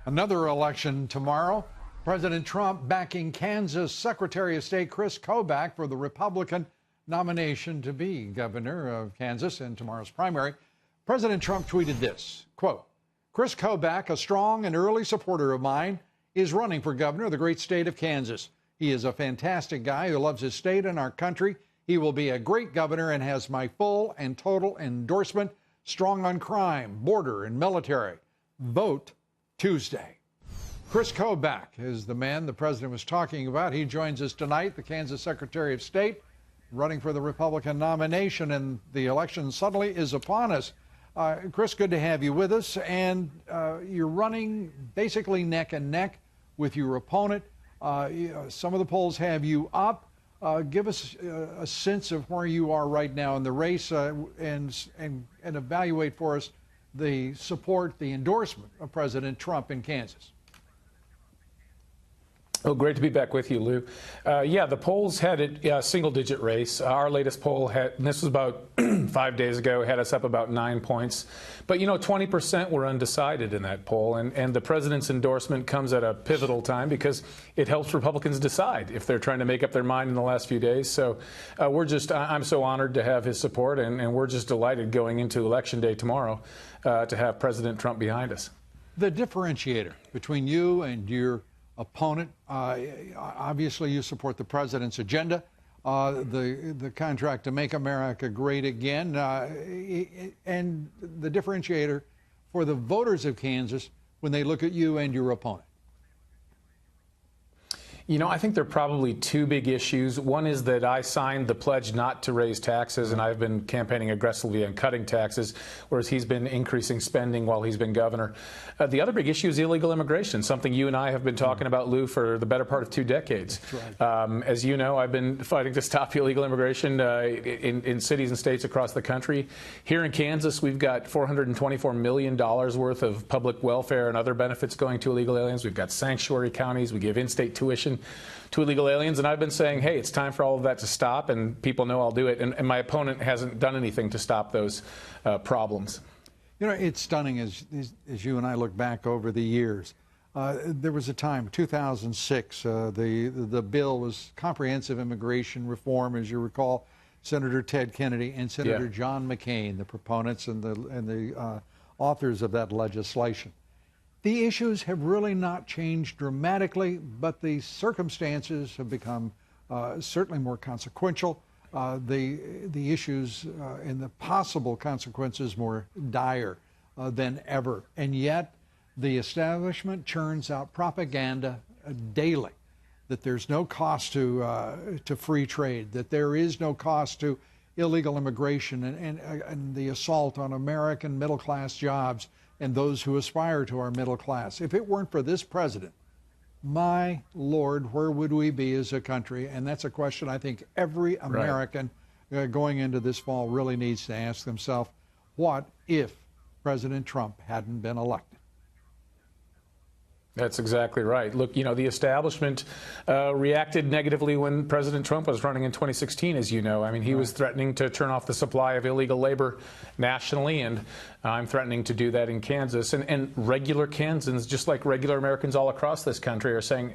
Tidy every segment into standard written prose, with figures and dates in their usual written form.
Another election tomorrow. President Trump backing Kansas Secretary of State Kris Kobach for the Republican nomination to be governor of Kansas in tomorrow's primary. President Trump tweeted this, quote, "Kris Kobach, a strong and early supporter of mine, is running for governor of the great state of Kansas. He is a fantastic guy who loves his state and our country. He will be a great governor and has my full and total endorsement. Strong on crime, border, and military. Vote Tuesday." Kris Kobach is the man the president was talking about. He joins us tonight, the Kansas Secretary of State, running for the Republican nomination, and the election suddenly is upon us. Kris, good to have you with us, and you're running basically neck and neck with your opponent. Some of the polls have you up. Give us a sense of where you are right now in the race, and evaluate for us the support, the endorsement of President Trump in Kansas. Oh, great to be back with you, Lou. Yeah, the polls had a single-digit race. Our latest poll had, and this was about 5 days ago, had us up about 9 points. But, 20% were undecided in that poll. And the president's endorsement comes at a pivotal time because it helps Republicans decide if they're trying to make up their mind in the last few days. So I'm so honored to have his support, and we're just delighted going into Election Day tomorrow to have President Trump behind us. The differentiator between you and your opponent, obviously you support the president's agenda, the contract to make America great again, and the differentiator for the voters of Kansas when they look at you and your opponent. I think there are probably two big issues. One is that I signed the pledge not to raise taxes, and I've been campaigning aggressively on cutting taxes, whereas he's been increasing spending while he's been governor. The other big issue is illegal immigration, something you and I have been talking about, Lou, for the better part of 2 decades. Right. As you know, I've been fighting to stop illegal immigration in cities and states across the country. Here in Kansas, we've got $424 million worth of public welfare and other benefits going to illegal aliens. We've got sanctuary counties. We give in-state tuition to illegal aliens, and I've been saying, hey, it's time for all of that to stop, and people know I'll do it, and my opponent hasn't done anything to stop those problems. It's stunning as you and I look back over the years. There was a time, 2006, the bill was comprehensive immigration reform, as you recall, Senator Ted Kennedy and Senator John McCain, the proponents and the authors of that legislation. The issues have really not changed dramatically, but the circumstances have become certainly more consequential. The issues and the possible consequences more dire than ever. And yet the establishment churns out propaganda daily that there's no cost to free trade, that there is no cost to illegal immigration and the assault on American middle-class jobs and those who aspire to our middle class. If it weren't for this president, my Lord, where would we be as a country? And that's a question I think every American going into this fall really needs to ask themselves. What if President Trump hadn't been elected? That's exactly right. Look, the establishment reacted negatively when President Trump was running in 2016, as you know. I mean, he was threatening to turn off the supply of illegal labor nationally, and I'm threatening to do that in Kansas. And regular Kansans, just like regular Americans all across this country, are saying,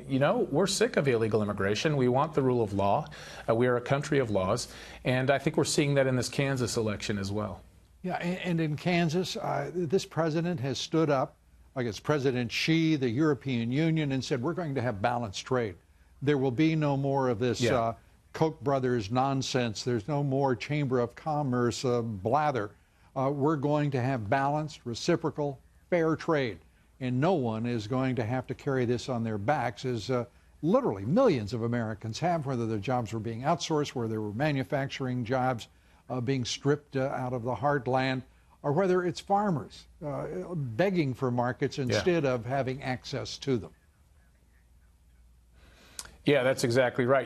we're sick of illegal immigration. We want the rule of law. We are a country of laws. And I think we're seeing that in this Kansas election as well. Yeah, and in Kansas, this president has stood up against President Xi, the European Union, and said, we're going to have balanced trade. There will be no more of this Koch brothers nonsense. There's no more Chamber of Commerce blather. We're going to have balanced, reciprocal, fair trade. And no one is going to have to carry this on their backs, as literally millions of Americans have, whether their jobs were being outsourced, where there were manufacturing jobs being stripped out of the heartland, or whether it's farmers begging for markets instead of having access to them. Yeah, that's exactly right.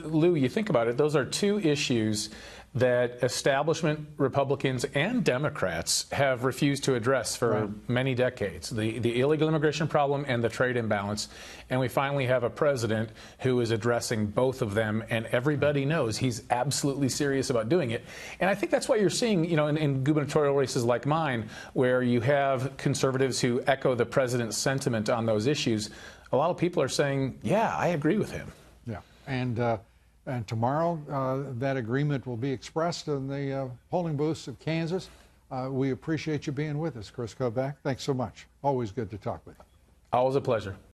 Lou, you think about it, those are two issues that establishment Republicans and Democrats have refused to address for many decades, the illegal immigration problem and the trade imbalance. And we finally have a president who is addressing both of them, and everybody knows he's absolutely serious about doing it. And I think that's what you're seeing, in gubernatorial races like mine, where you have conservatives who echo the president's sentiment on those issues. A lot of people are saying, yeah, I agree with him. Yeah. And tomorrow, that agreement will be expressed in the polling booths of Kansas. We appreciate you being with us, Kris Kobach. Thanks so much. Always good to talk with you. Always a pleasure.